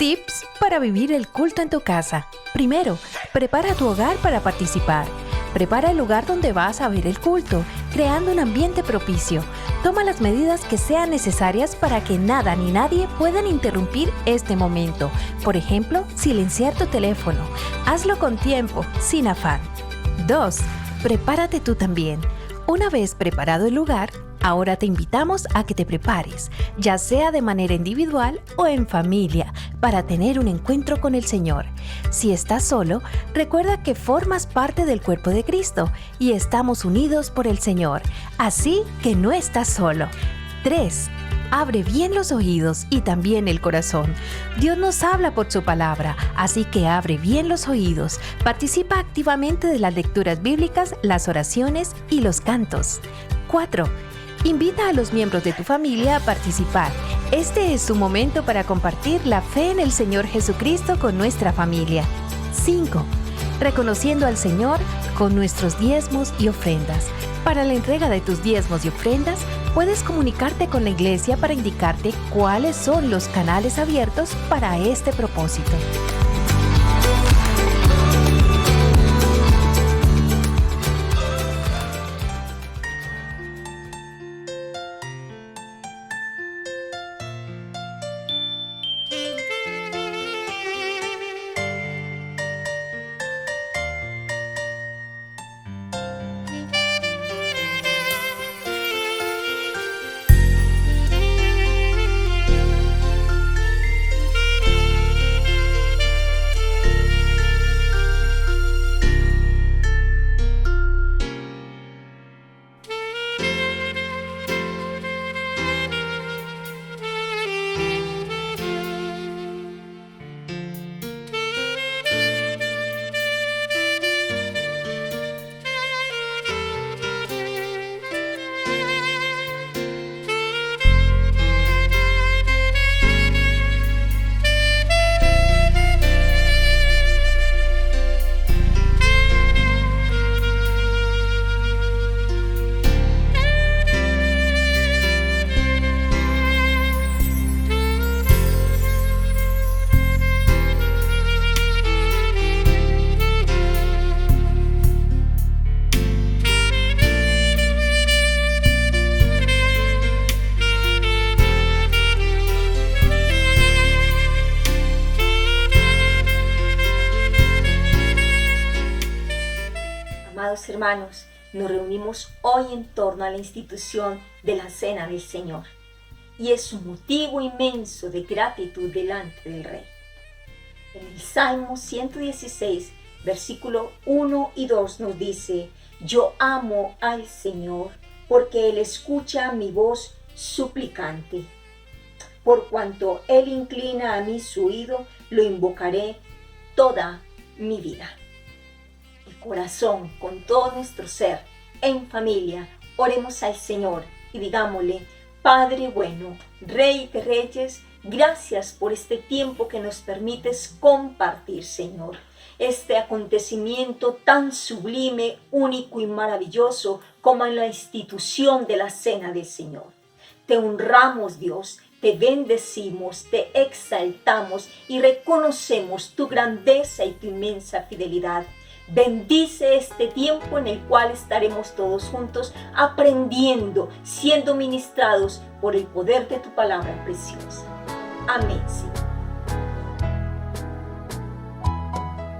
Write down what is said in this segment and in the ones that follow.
Tips para vivir el culto en tu casa. Primero, prepara tu hogar para participar. Prepara el lugar donde vas a ver el culto, creando un ambiente propicio. Toma las medidas que sean necesarias para que nada ni nadie puedan interrumpir este momento. Por ejemplo, silenciar tu teléfono. Hazlo con tiempo, sin afán. 2. Prepárate tú también. Una vez preparado el lugar, ahora te invitamos a que te prepares, ya sea de manera individual o en familia, para tener un encuentro con el Señor. Si estás solo, recuerda que formas parte del cuerpo de Cristo y estamos unidos por el Señor, así que no estás solo. 3. Abre bien los oídos y también el corazón. Dios nos habla por su palabra, así que abre bien los oídos. Participa activamente de las lecturas bíblicas, las oraciones y los cantos. 4. Invita a los miembros de tu familia a participar. Este es su momento para compartir la fe en el Señor Jesucristo con nuestra familia. 5. Reconociendo al Señor con nuestros diezmos y ofrendas. Para la entrega de tus diezmos y ofrendas, puedes comunicarte con la iglesia para indicarte cuáles son los canales abiertos para este propósito. Amados hermanos, nos reunimos hoy en torno a la institución de la Cena del Señor y es un motivo inmenso de gratitud delante del Rey. En el Salmo 116, versículo 1 y 2 nos dice: yo amo al Señor porque Él escucha mi voz suplicante. Por cuanto Él inclina a mí su oído, lo invocaré toda mi vida. Corazón, con todo nuestro ser, en familia, oremos al Señor y digámosle: Padre bueno, Rey de Reyes, gracias por este tiempo que nos permites compartir, Señor. Este acontecimiento tan sublime, único y maravilloso como en la institución de la Cena del Señor. Te honramos, Dios, te bendecimos, te exaltamos y reconocemos tu grandeza y tu inmensa fidelidad. Bendice este tiempo en el cual estaremos todos juntos aprendiendo, siendo ministrados por el poder de tu palabra preciosa. Amén, Señor.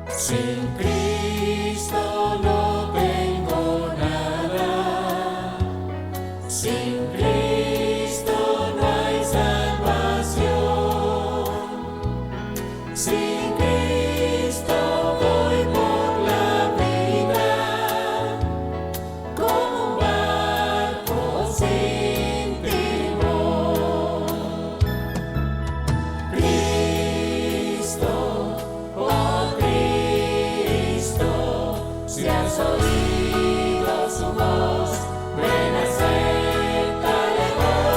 Sin Cristo no tengo nada. Sin Cristo no hay salvación. Sin Cristo voy por la vida como un barco sin timón. Cristo, oh Cristo, si has oído su voz, ven acéptale hoy.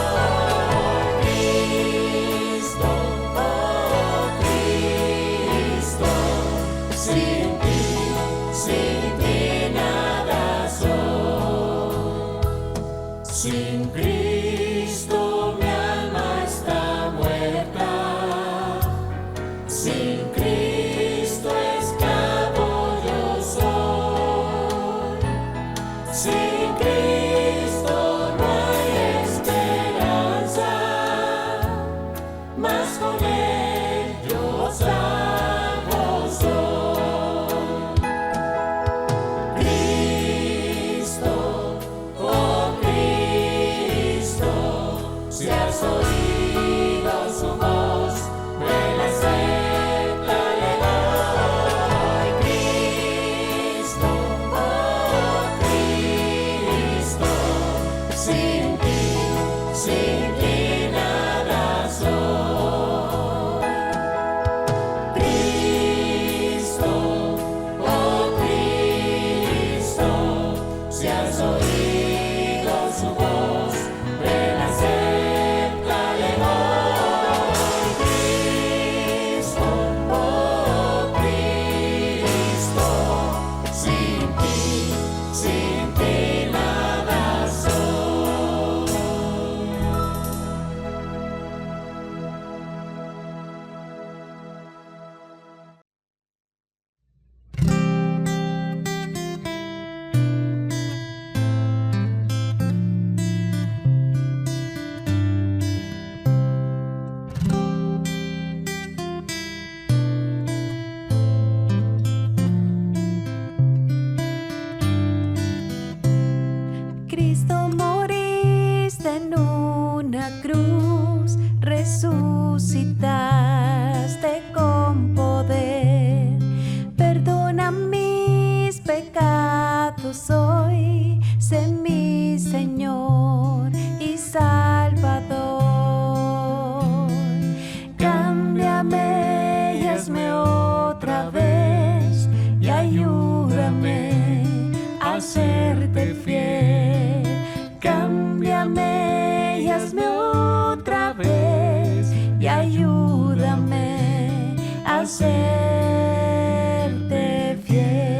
una cruz resucitaste con poder. Perdona mis pecados hoy, sé mi Señor y Salvador. Cámbiame y hazme otra vez y ayúdame a serte fiel. Cámbiame y hazme otra vez y ayúdame a serte fiel.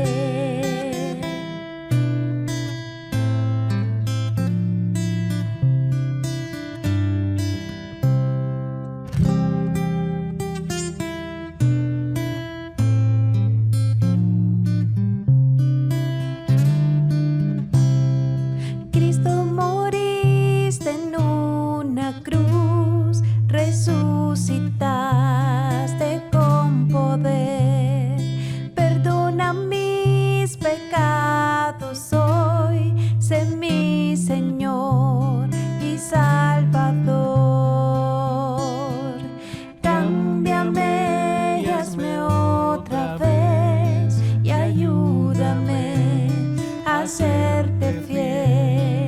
Cristo, moriste en una cruz, resucitaste con poder. Perdona mis pecados hoy, sé mi Señor y Salvador. Cámbiame y hazme otra vez y ayúdame a serte fiel.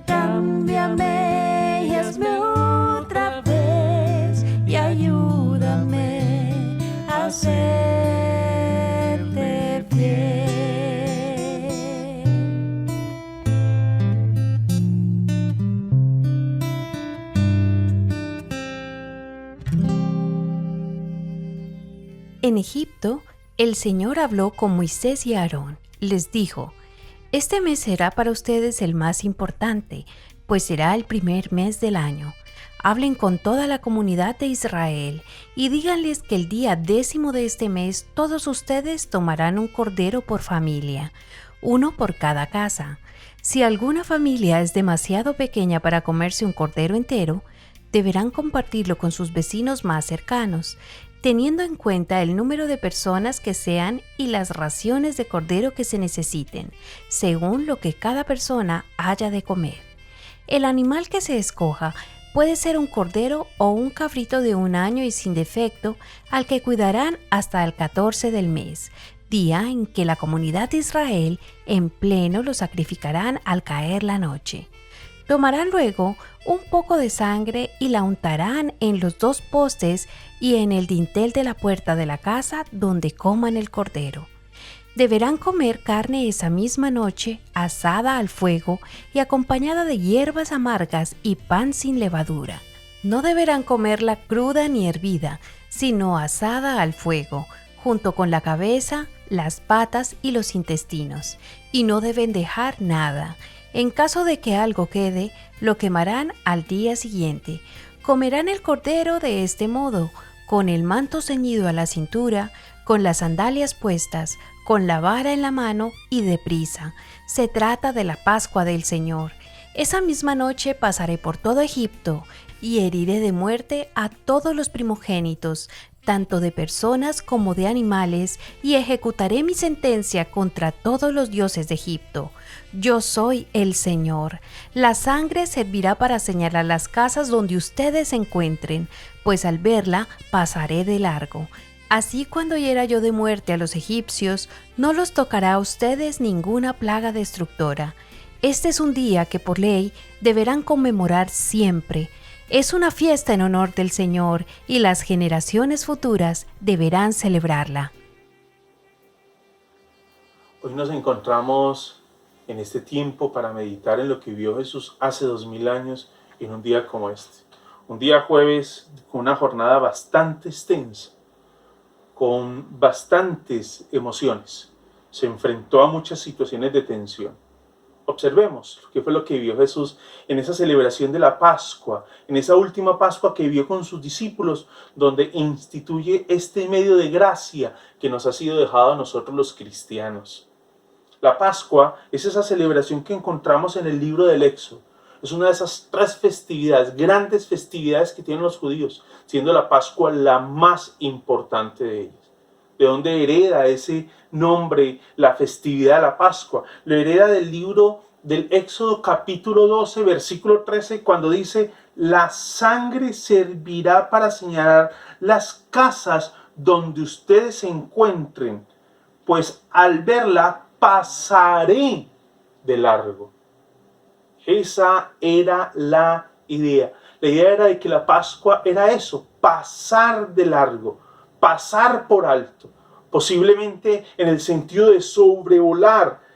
Cámbiame y hazme otra vez y ayúdame a serte fiel. En Egipto, el Señor habló con Moisés y Aarón. Les dijo: este mes será para ustedes el más importante, pues será el primer mes del año. Hablen con toda la comunidad de Israel y díganles que el día 10º de este mes todos ustedes tomarán un cordero por familia, uno por cada casa. Si alguna familia es demasiado pequeña para comerse un cordero entero, deberán compartirlo con sus vecinos más cercanos, teniendo en cuenta el número de personas que sean y las raciones de cordero que se necesiten, según lo que cada persona haya de comer. El animal que se escoja puede ser un cordero o un cabrito de 1 año y sin defecto, al que cuidarán hasta el 14 del mes, día en que la comunidad de Israel en pleno lo sacrificarán al caer la noche. Tomarán luego un poco de sangre y la untarán en los 2 postes y en el dintel de la puerta de la casa donde coman el cordero. Deberán comer carne esa misma noche, asada al fuego y acompañada de hierbas amargas y pan sin levadura. No deberán comerla cruda ni hervida, sino asada al fuego, junto con la cabeza, las patas y los intestinos, y no deben dejar nada. En caso de que algo quede, lo quemarán al día siguiente. Comerán el cordero de este modo, con el manto ceñido a la cintura, con las sandalias puestas, con la vara en la mano y deprisa. Se trata de la Pascua del Señor. Esa misma noche pasaré por todo Egipto y heriré de muerte a todos los primogénitos, tanto de personas como de animales, y ejecutaré mi sentencia contra todos los dioses de Egipto. Yo soy el Señor. La sangre servirá para señalar las casas donde ustedes se encuentren, pues al verla pasaré de largo. Así cuando hiera yo de muerte a los egipcios, no los tocará a ustedes ninguna plaga destructora. Este es un día que por ley deberán conmemorar siempre. Es una fiesta en honor del Señor y las generaciones futuras deberán celebrarla. Hoy nos encontramos en este tiempo para meditar en lo que vio Jesús hace 2000 años en un día como este. Un día jueves con una jornada bastante extensa, con bastantes emociones. Se enfrentó a muchas situaciones de tensión. Observemos qué fue lo que vio Jesús en esa celebración de la Pascua, en esa última Pascua que vio con sus discípulos, donde instituye este medio de gracia que nos ha sido dejado a nosotros los cristianos. La Pascua es esa celebración que encontramos en el libro del Éxodo. Es una de esas 3 festividades, grandes festividades que tienen los judíos, siendo la Pascua la más importante de ellas. ¿De dónde hereda ese nombre la festividad de la Pascua? Lo hereda del libro del Éxodo capítulo 12, versículo 13, cuando dice: la sangre servirá para señalar las casas donde ustedes se encuentren, pues al verla pasaré de largo. Esa era la idea. La idea era de que la Pascua era eso, pasar de largo, pasar por alto, posiblemente en el sentido de sobrevolar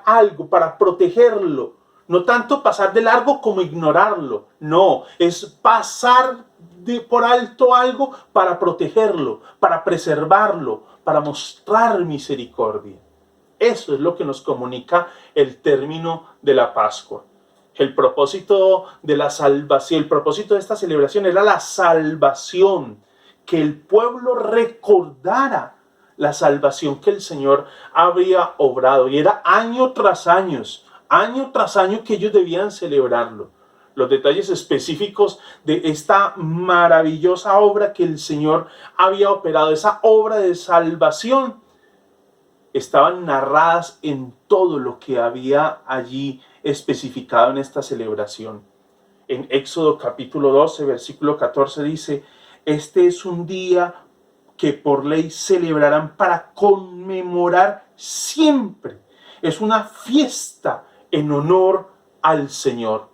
algo para protegerlo. No tanto pasar de largo como ignorarlo, no, es pasar por alto algo para protegerlo, para preservarlo, para mostrar misericordia. Eso es lo que nos comunica el término de la Pascua. El propósito de la salvación, el propósito de esta celebración era la salvación, que el pueblo recordara la salvación que el Señor había obrado. Y era año tras año que ellos debían celebrarlo. Los detalles específicos de esta maravillosa obra que el Señor había operado, esa obra de salvación, estaban narradas en todo lo que había allí especificado en esta celebración. En Éxodo capítulo 12, versículo 14 dice: este es un día que por ley celebrarán para conmemorar siempre. Es una fiesta en honor al Señor.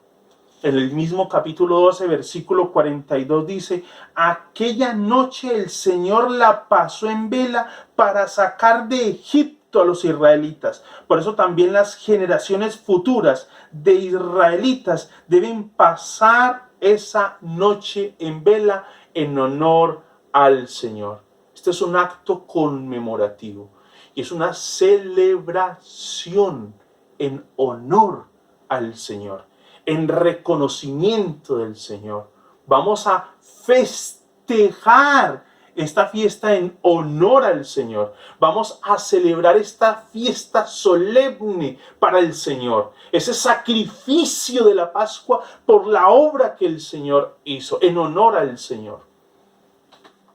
En el mismo capítulo 12, versículo 42 dice: aquella noche el Señor la pasó en vela para sacar de Egipto a los israelitas. Por eso también las generaciones futuras de israelitas deben pasar esa noche en vela en honor al Señor. Este es un acto conmemorativo y es una celebración en honor al Señor, en reconocimiento del Señor. Vamos a festejar esta fiesta en honor al Señor. Vamos a celebrar esta fiesta solemne para el Señor. Ese sacrificio de la Pascua por la obra que el Señor hizo, en honor al Señor.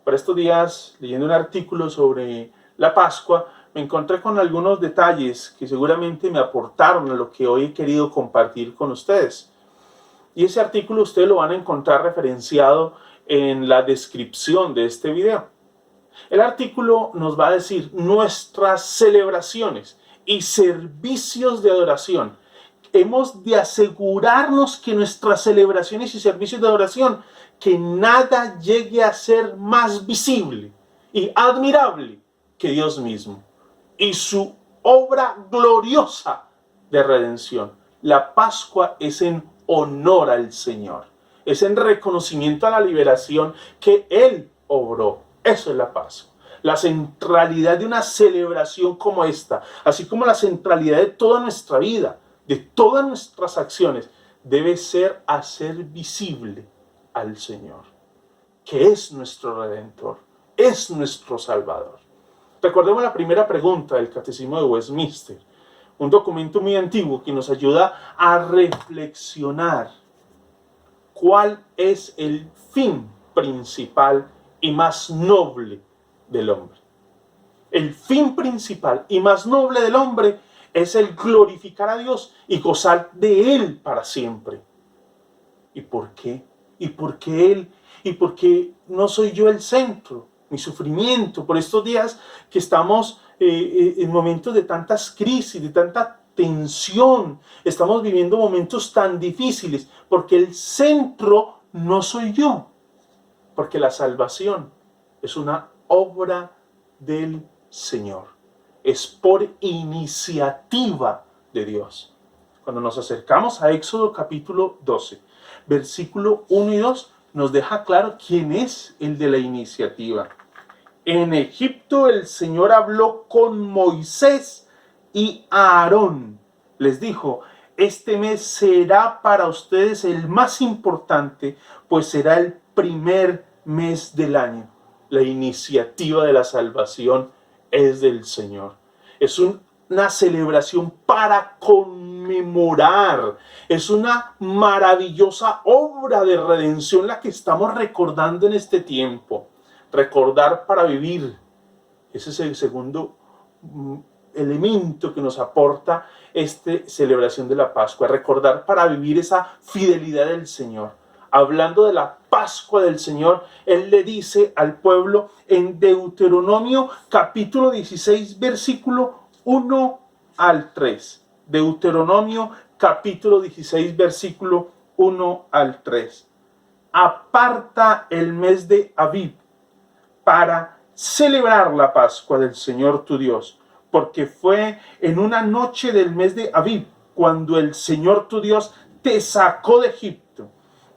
Por estos días, leyendo un artículo sobre la Pascua, me encontré con algunos detalles que seguramente me aportaron a lo que hoy he querido compartir con ustedes. Y ese artículo ustedes lo van a encontrar referenciado en la descripción de este video. El artículo nos va a decir nuestras celebraciones y servicios de adoración. Hemos de asegurarnos que nuestras celebraciones y servicios de adoración, que nada llegue a ser más visible y admirable que Dios mismo y su obra gloriosa de redención. La Pascua es en honor al Señor, es en reconocimiento a la liberación que Él obró. Eso es la Pascua. La centralidad de una celebración como esta, así como la centralidad de toda nuestra vida, de todas nuestras acciones, debe ser hacer visible al Señor, que es nuestro Redentor, es nuestro Salvador. Recordemos la primera pregunta del Catecismo de Westminster, un documento muy antiguo que nos ayuda a reflexionar cuál es el fin principal y más noble del hombre. El fin principal y más noble del hombre es el glorificar a Dios y gozar de Él para siempre. ¿Y por qué? ¿Y por qué Él? ¿Y por qué no soy yo el centro? Mi sufrimiento por estos días que estamos en momentos de tantas crisis, de tanta tensión. Estamos viviendo momentos tan difíciles porque el centro no soy yo. Porque la salvación es una obra del Señor. Es por iniciativa de Dios. Cuando nos acercamos a Éxodo capítulo 12, versículo 1 y 2, nos deja claro quién es el de la iniciativa. En Egipto el Señor habló con Moisés y Aarón. Les dijo: este mes será para ustedes el más importante, pues será el primer mes del año. La iniciativa de la salvación es del Señor. Es una celebración para conmemorar. Es una maravillosa obra de redención la que estamos recordando en este tiempo. Recordar para vivir. Ese es el segundo elemento que nos aporta esta celebración de la Pascua, recordar para vivir esa fidelidad del Señor. Hablando de la Pascua del Señor, Él le dice al pueblo en Deuteronomio capítulo 16, versículo 1 al 3. Deuteronomio capítulo 16, versículo 1 al 3. Aparta el mes de Abib para celebrar la Pascua del Señor tu Dios, porque fue en una noche del mes de Abib cuando el Señor tu Dios te sacó de Egipto.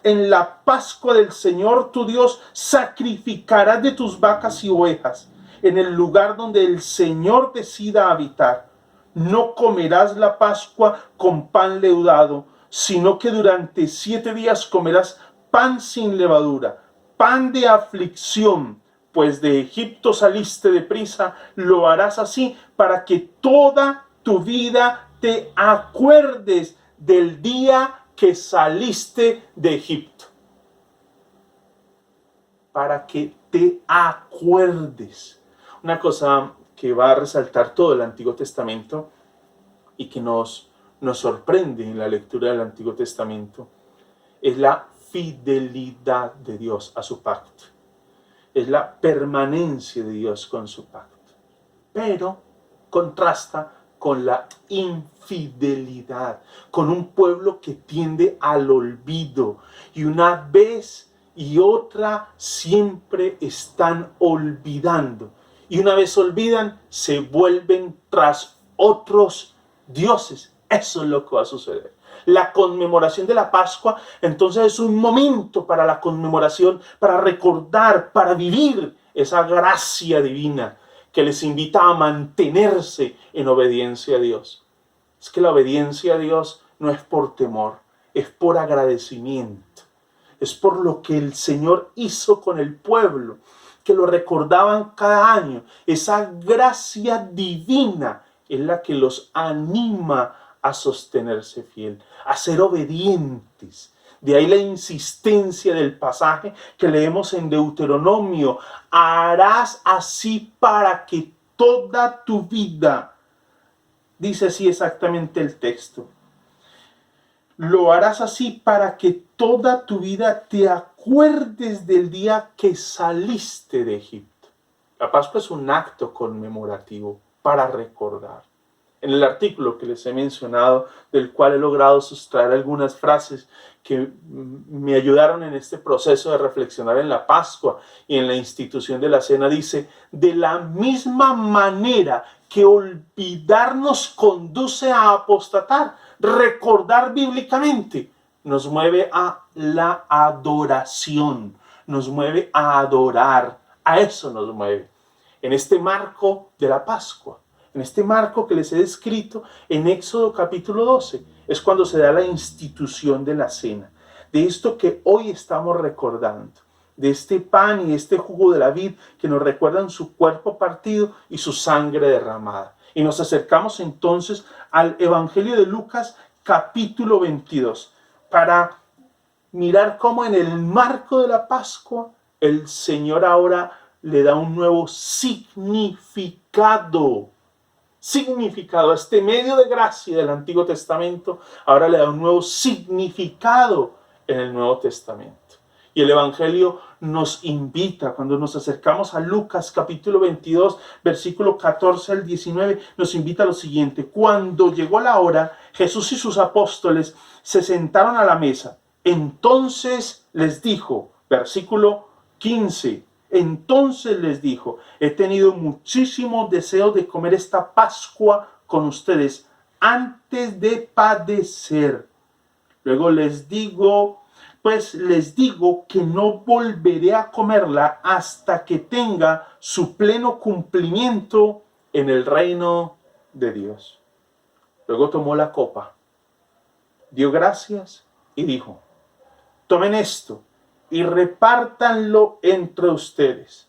En la Pascua del Señor tu Dios sacrificarás de tus vacas y ovejas en el lugar donde el Señor decida habitar. No comerás la Pascua con pan leudado, sino que durante 7 días comerás pan sin levadura, pan de aflicción, pues de Egipto saliste deprisa. Lo harás así para que toda tu vida te acuerdes del día que saliste de Egipto. Para que te acuerdes. Una cosa que va a resaltar todo el Antiguo Testamento y que nos sorprende en la lectura del Antiguo Testamento es la fidelidad de Dios a su pacto. Es la permanencia de Dios con su pacto. Pero contrasta con la infidelidad, con un pueblo que tiende al olvido y una vez y otra siempre están olvidando. Y una vez olvidan, se vuelven tras otros dioses. Eso es lo que va a suceder. La conmemoración de la Pascua, entonces, es un momento para la conmemoración, para recordar, para vivir esa gracia divina que les invita a mantenerse en obediencia a Dios. Es que la obediencia a Dios no es por temor, es por agradecimiento. Es por lo que el Señor hizo con el pueblo, que lo recordaban cada año. Esa gracia divina es la que los anima a sostenerse fiel, a ser obedientes. De ahí la insistencia del pasaje que leemos en Deuteronomio. Harás así para que toda tu vida, dice así exactamente el texto, lo harás así para que toda tu vida te acuerdes del día que saliste de Egipto. La Pascua es un acto conmemorativo para recordar. En el artículo que les he mencionado, del cual he logrado sustraer algunas frases que me ayudaron en este proceso de reflexionar en la Pascua y en la institución de la cena, dice: de la misma manera que olvidarnos conduce a apostatar, recordar bíblicamente nos mueve a la adoración, nos mueve a adorar, a eso nos mueve. En este marco de la Pascua, en este marco que les he descrito en Éxodo capítulo 12, es cuando se da la institución de la cena, de esto que hoy estamos recordando, de este pan y este jugo de la vid que nos recuerdan su cuerpo partido y su sangre derramada. Y nos acercamos entonces al Evangelio de Lucas capítulo 22 para mirar cómo en el marco de la Pascua el Señor ahora le da un nuevo significado a este medio de gracia del Antiguo Testamento. Ahora le da un nuevo significado en el Nuevo Testamento. Y el Evangelio nos invita, cuando nos acercamos a Lucas capítulo 22, versículo 14 al 19, nos invita a lo siguiente: cuando llegó la hora, Jesús y sus apóstoles se sentaron a la mesa. Entonces les dijo, versículo 15, entonces les dijo: he tenido muchísimo deseo de comer esta Pascua con ustedes antes de padecer. Luego les digo que no volveré a comerla hasta que tenga su pleno cumplimiento en el reino de Dios. Luego tomó la copa, dio gracias y dijo: tomen esto y repártanlo entre ustedes.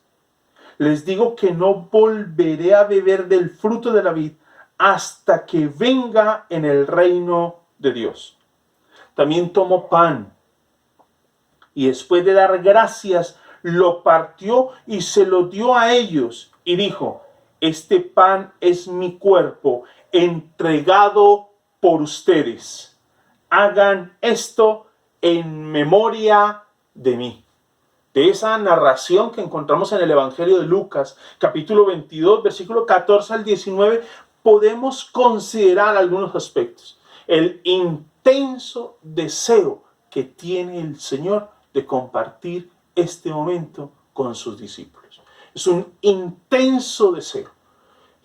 Les digo que no volveré a beber del fruto de la vid hasta que venga en el reino de Dios. También tomó pan y después de dar gracias lo partió y se lo dio a ellos y dijo: este pan es mi cuerpo entregado por ustedes. Hagan esto en memoria de mí. De esa narración que encontramos en el Evangelio de Lucas, capítulo 22, versículo 14 al 19, podemos considerar algunos aspectos. El intenso deseo que tiene el Señor de compartir este momento con sus discípulos. Es un intenso deseo.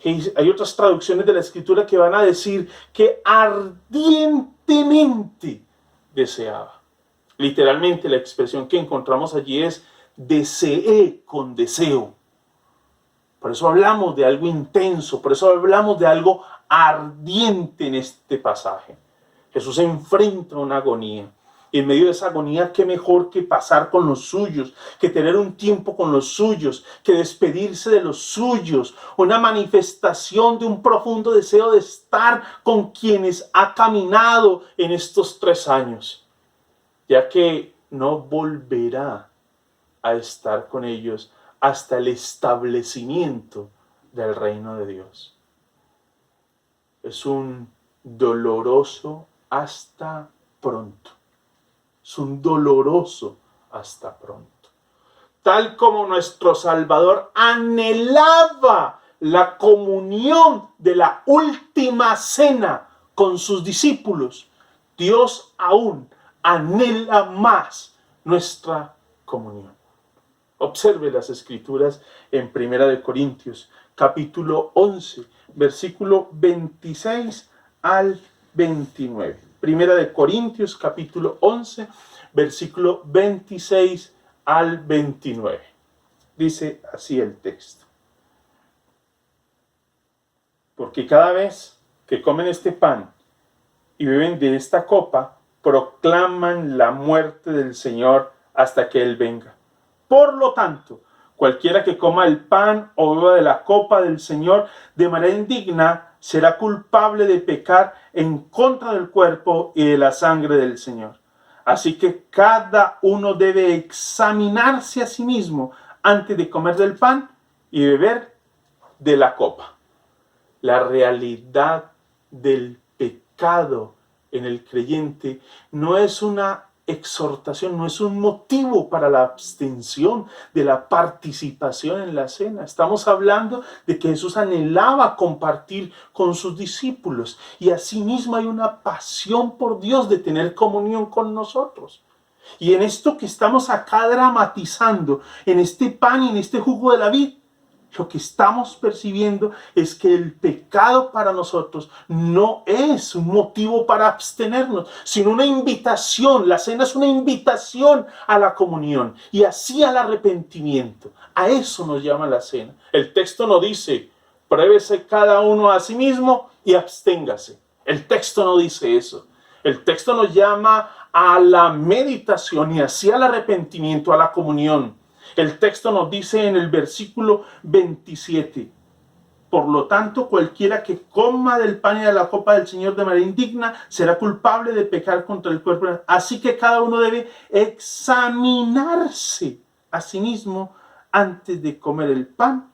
Hay otras traducciones de la Escritura que van a decir que ardientemente deseaba. Literalmente la expresión que encontramos allí es deseé con deseo. Por eso hablamos de algo intenso, por eso hablamos de algo ardiente en este pasaje. Jesús se enfrenta a una agonía. Y en medio de esa agonía, qué mejor que pasar con los suyos, que tener un tiempo con los suyos, que despedirse de los suyos, una manifestación de un profundo deseo de estar con quienes ha caminado en estos 3 años, ya que no volverá a estar con ellos hasta el establecimiento del reino de Dios. Es un doloroso hasta pronto. Es un doloroso hasta pronto. Tal como nuestro Salvador anhelaba la comunión de la última cena con sus discípulos, Dios aún anhela más nuestra comunión. Observe las Escrituras en 1 Corintios, capítulo 11, versículo 26 al 29. 1 Corintios, capítulo 11, versículo 26 al 29. Dice así el texto. Porque cada vez que comen este pan y beben de esta copa, proclaman la muerte del Señor hasta que Él venga. Por lo tanto, cualquiera que coma el pan o beba de la copa del Señor de manera indigna, será culpable de pecar en contra del cuerpo y de la sangre del Señor. Así que cada uno debe examinarse a sí mismo antes de comer del pan y beber de la copa. La realidad del pecado en el creyente no es una exhortación, no es un motivo para la abstención de la participación en la cena. Estamos hablando de que Jesús anhelaba compartir con sus discípulos y asimismo hay una pasión por Dios de tener comunión con nosotros. Y en esto que estamos acá dramatizando, en este pan y en este jugo de la vid, lo que estamos percibiendo es que el pecado para nosotros no es un motivo para abstenernos, sino una invitación. La cena es una invitación a la comunión y así al arrepentimiento. A eso nos llama la cena. El texto no dice, pruébese cada uno a sí mismo y absténgase. El texto no dice eso. El texto nos llama a la meditación y así al arrepentimiento, a la comunión. El texto nos dice en el versículo 27, por lo tanto, cualquiera que coma del pan y de la copa del Señor de manera indigna será culpable de pecar contra el cuerpo. Así que cada uno debe examinarse a sí mismo antes de comer el pan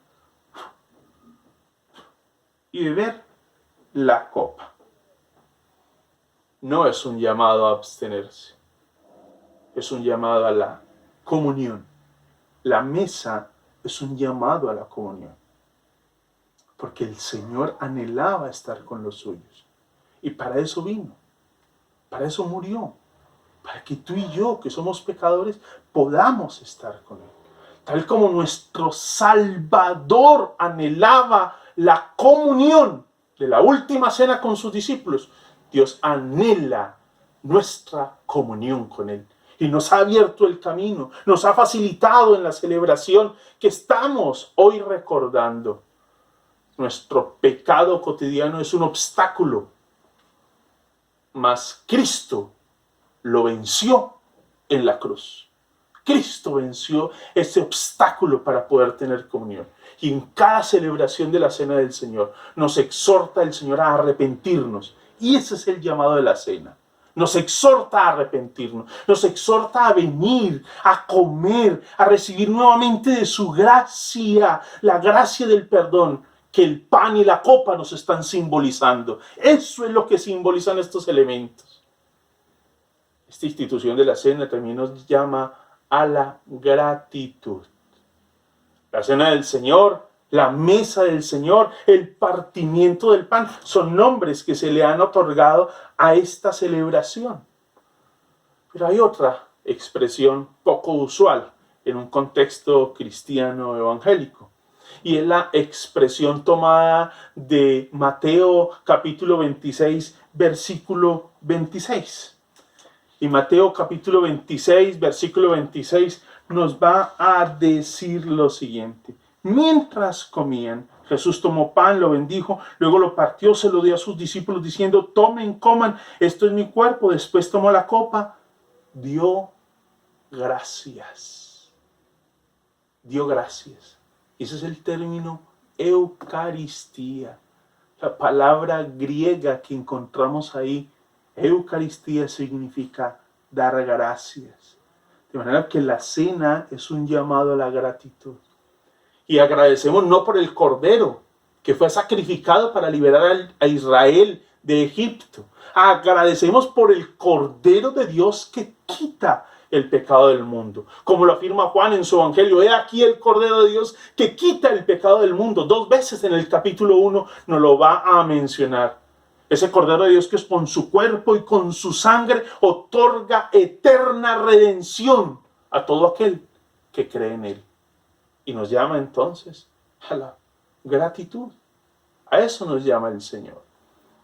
y beber la copa. No es un llamado a abstenerse, es un llamado a la comunión. La mesa es un llamado a la comunión, porque el Señor anhelaba estar con los suyos. Y para eso vino, para eso murió, para que tú y yo, que somos pecadores, podamos estar con Él. Tal como nuestro Salvador anhelaba la comunión de la última cena con sus discípulos, Dios anhela nuestra comunión con Él. Y nos ha abierto el camino, nos ha facilitado en la celebración que estamos hoy recordando. Nuestro pecado cotidiano es un obstáculo, mas Cristo lo venció en la cruz. Cristo venció ese obstáculo para poder tener comunión. Y en cada celebración de la Cena del Señor nos exhorta el Señor a arrepentirnos. Y ese es el llamado de la cena. Nos exhorta a arrepentirnos, nos exhorta a venir, a comer, a recibir nuevamente de su gracia, la gracia del perdón que el pan y la copa nos están simbolizando. Eso es lo que simbolizan estos elementos. Esta institución de la cena también nos llama a la gratitud. La cena del Señor, la mesa del Señor, el partimiento del pan, son nombres que se le han otorgado a esta celebración. Pero hay otra expresión poco usual en un contexto cristiano evangélico, y es la expresión tomada de Mateo capítulo 26, versículo 26. Y Mateo capítulo 26, versículo 26 nos va a decir lo siguiente. Mientras comían, Jesús tomó pan, lo bendijo, luego lo partió, se lo dio a sus discípulos diciendo, tomen, coman, esto es mi cuerpo. Después tomó la copa, dio gracias. Dio gracias. Ese es el término Eucaristía. La palabra griega que encontramos ahí, Eucaristía, significa dar gracias. De manera que la cena es un llamado a la gratitud. Y agradecemos no por el Cordero que fue sacrificado para liberar a Israel de Egipto. Agradecemos por el Cordero de Dios que quita el pecado del mundo. Como lo afirma Juan en su Evangelio, he aquí el Cordero de Dios que quita el pecado del mundo. 2 veces en el capítulo 1 nos lo va a mencionar. Ese Cordero de Dios que con su cuerpo y con su sangre otorga eterna redención a todo aquel que cree en él. Y nos llama entonces a la gratitud. A eso nos llama el Señor.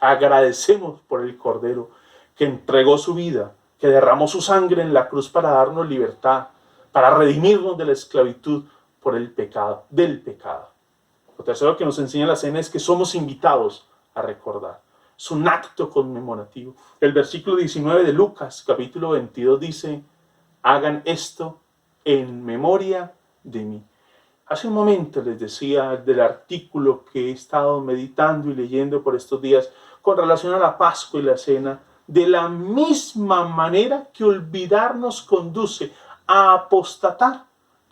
Agradecemos por el Cordero que entregó su vida, que derramó su sangre en la cruz para darnos libertad, para redimirnos de la esclavitud por el pecado, del pecado. Lo tercero que nos enseña la cena es que somos invitados a recordar. Es un acto conmemorativo. El versículo 19 de Lucas, capítulo 22, dice, hagan esto en memoria de mí. Hace un momento les decía del artículo que he estado meditando y leyendo por estos días con relación a la Pascua y la cena. De la misma manera que olvidar nos conduce a apostatar,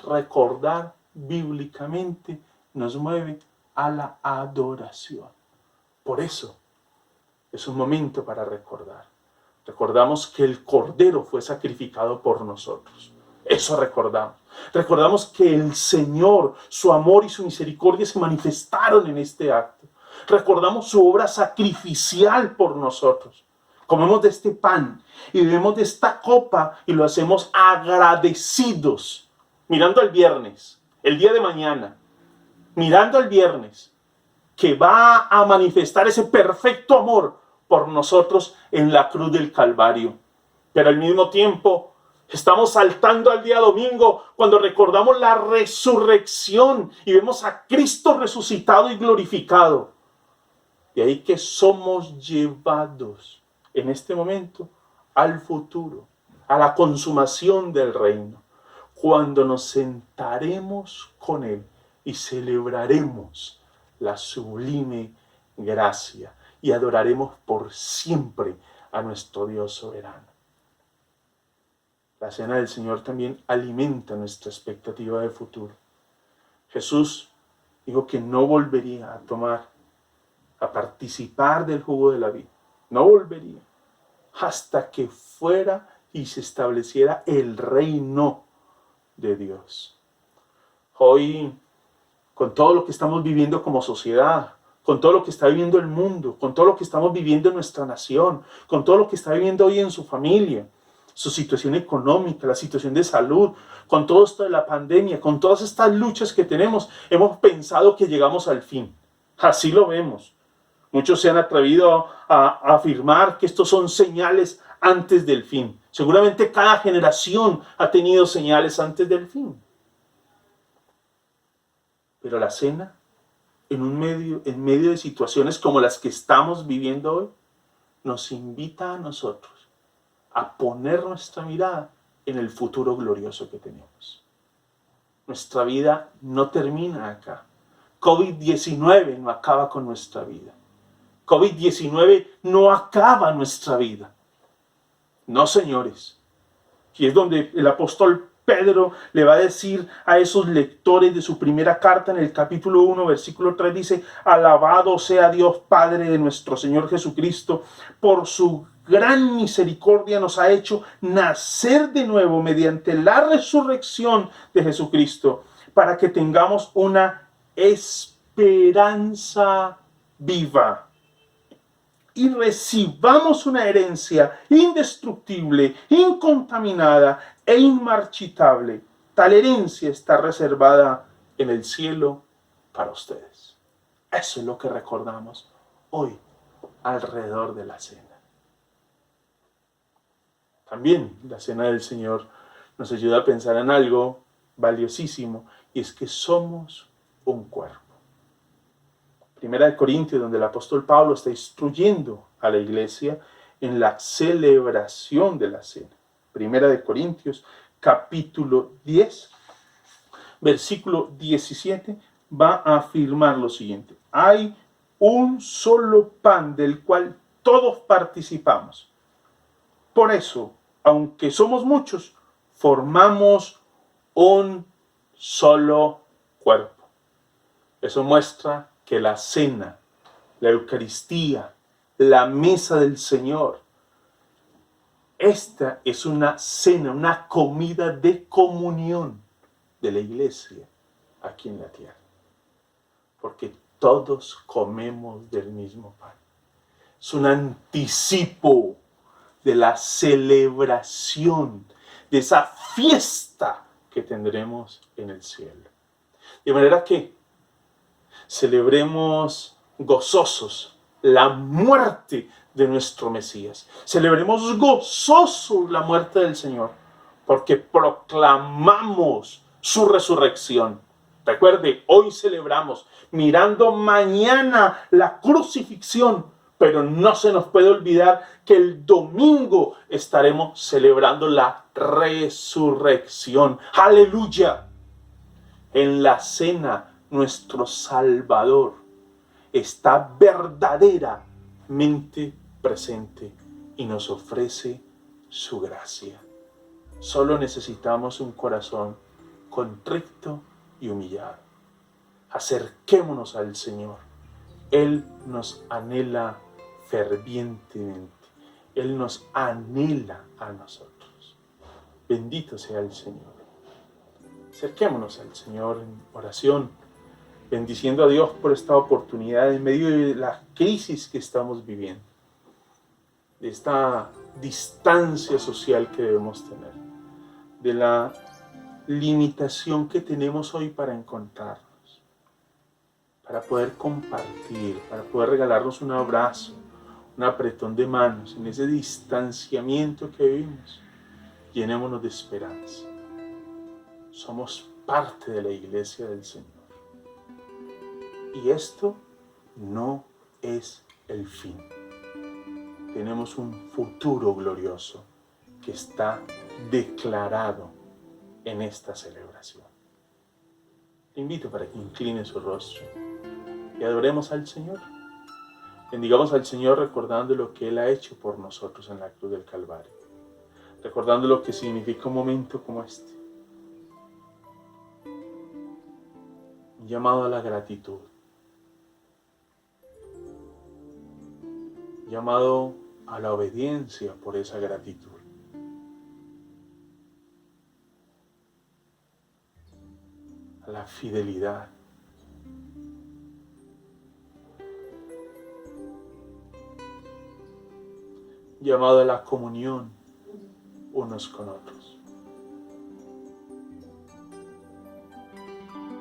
recordar bíblicamente nos mueve a la adoración. Por eso es un momento para recordar. Recordamos que el Cordero fue sacrificado por nosotros. Eso recordamos. Recordamos que el Señor, su amor y su misericordia se manifestaron en este acto. Recordamos su obra sacrificial por nosotros. Comemos de este pan y bebemos de esta copa y lo hacemos agradecidos. Mirando al viernes, el día de mañana, mirando al viernes, que va a manifestar ese perfecto amor por nosotros en la cruz del Calvario. Pero al mismo tiempo, estamos saltando al día domingo cuando recordamos la resurrección y vemos a Cristo resucitado y glorificado. De ahí que somos llevados en este momento al futuro, a la consumación del reino, cuando nos sentaremos con Él y celebraremos la sublime gracia y adoraremos por siempre a nuestro Dios soberano. La cena del Señor también alimenta nuestra expectativa de futuro. Jesús dijo que no volvería a participar del jugo de la vid. No volvería hasta que fuera y se estableciera el reino de Dios. Hoy, con todo lo que estamos viviendo como sociedad, con todo lo que está viviendo el mundo, con todo lo que estamos viviendo en nuestra nación, con todo lo que está viviendo hoy en su familia, su situación económica, la situación de salud, con todo esto de la pandemia, con todas estas luchas que tenemos, hemos pensado que llegamos al fin. Así lo vemos. Muchos se han atrevido a afirmar que estos son señales antes del fin. Seguramente cada generación ha tenido señales antes del fin. Pero la cena, en medio de situaciones como las que estamos viviendo hoy, nos invita a nosotros a poner nuestra mirada en el futuro glorioso que tenemos. Nuestra vida no termina acá. COVID-19 no acaba con nuestra vida. COVID-19 no acaba nuestra vida. No, señores. Y es donde el apóstol Pedro le va a decir a esos lectores de su primera carta en el capítulo 1, versículo 3, dice: alabado sea Dios Padre de nuestro Señor Jesucristo, por su gran misericordia nos ha hecho nacer de nuevo mediante la resurrección de Jesucristo, para que tengamos una esperanza viva y recibamos una herencia indestructible, incontaminada e inmarchitable. Tal herencia está reservada en el cielo para ustedes. Eso es lo que recordamos hoy alrededor de la cena. También la cena del Señor nos ayuda a pensar en algo valiosísimo, y es que somos un cuerpo. Primera de Corintios, donde el apóstol Pablo está instruyendo a la iglesia en la celebración de la cena. Primera de Corintios, capítulo 10, versículo 17, va a afirmar lo siguiente: hay un solo pan del cual todos participamos. Por eso, aunque somos muchos, formamos un solo cuerpo. Eso muestra que la cena, la Eucaristía, la mesa del Señor, esta es una cena, una comida de comunión de la iglesia aquí en la tierra. Porque todos comemos del mismo pan. Es un anticipo de la celebración, de esa fiesta que tendremos en el cielo. De manera que celebremos gozosos la muerte de nuestro Mesías. Celebremos gozosos la muerte del Señor, porque proclamamos su resurrección. Recuerde, hoy celebramos mirando mañana la crucifixión, pero no se nos puede olvidar que el domingo estaremos celebrando la resurrección. ¡Aleluya! En la cena, nuestro Salvador está verdaderamente presente y nos ofrece su gracia. Solo necesitamos un corazón contrito y humillado. Acerquémonos al Señor. Él nos anhela fervientemente. Él nos anhela a nosotros. Bendito sea el Señor. Acerquémonos al Señor en oración, bendiciendo a Dios por esta oportunidad en medio de la crisis que estamos viviendo, de esta distancia social que debemos tener, de la limitación que tenemos hoy para encontrarnos, para poder compartir, para poder regalarnos un abrazo, un apretón de manos en ese distanciamiento que vivimos. Llenémonos de esperanza. Somos parte de la iglesia del Señor. Y esto no es el fin. Tenemos un futuro glorioso que está declarado en esta celebración. Te invito para que incline su rostro y adoremos al Señor. Bendigamos al Señor recordando lo que Él ha hecho por nosotros en la cruz del Calvario. Recordando lo que significa un momento como este. Un llamado a la gratitud. Un llamado a la obediencia por esa gratitud. A la fidelidad. Un llamado a la comunión unos con otros.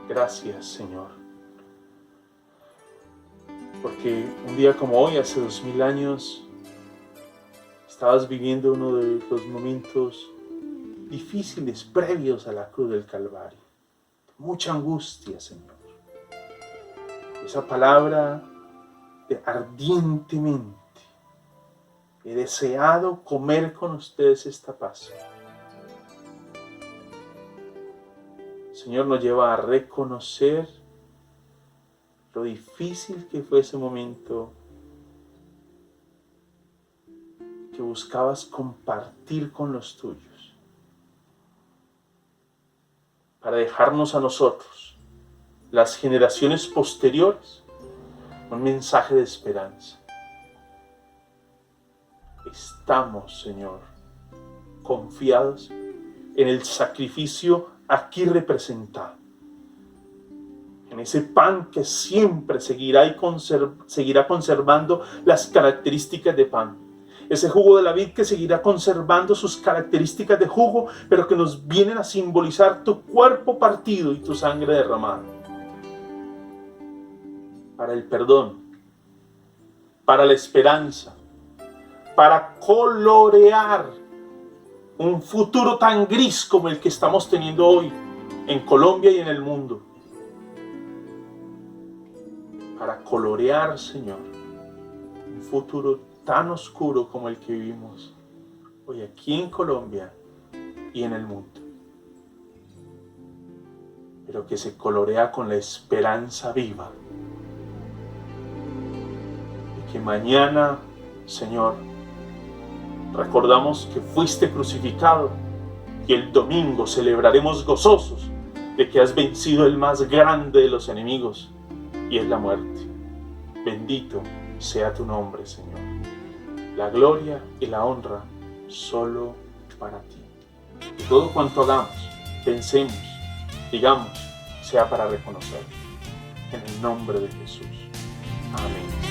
Gracias, Señor, porque un día como hoy, hace 2000 años, estabas viviendo uno de los momentos difíciles previos a la cruz del Calvario. Mucha angustia, Señor. Esa palabra de ardientemente: he deseado comer con ustedes esta Pascua. Señor, nos lleva a reconocer lo difícil que fue ese momento, que buscabas compartir con los tuyos. para dejarnos a nosotros, las generaciones posteriores, un mensaje de esperanza. Estamos, Señor, confiados en el sacrificio aquí representado, en ese pan que siempre seguirá conservando las características de pan, ese jugo de la vid que seguirá conservando sus características de jugo, pero que nos vienen a simbolizar tu cuerpo partido y tu sangre derramada, para el perdón, para la esperanza, para colorear un futuro tan gris como el que estamos teniendo hoy en Colombia y en el mundo. Para colorear, Señor, un futuro tan oscuro como el que vivimos hoy aquí en Colombia y en el mundo. Pero que se colorea con la esperanza viva. Y que mañana, Señor, recordamos que fuiste crucificado y el domingo celebraremos gozosos de que has vencido el más grande de los enemigos y es la muerte. Bendito sea tu nombre, Señor. La gloria y la honra solo para ti. Y todo cuanto hagamos, pensemos, digamos, sea para reconocer. En el nombre de Jesús. Amén.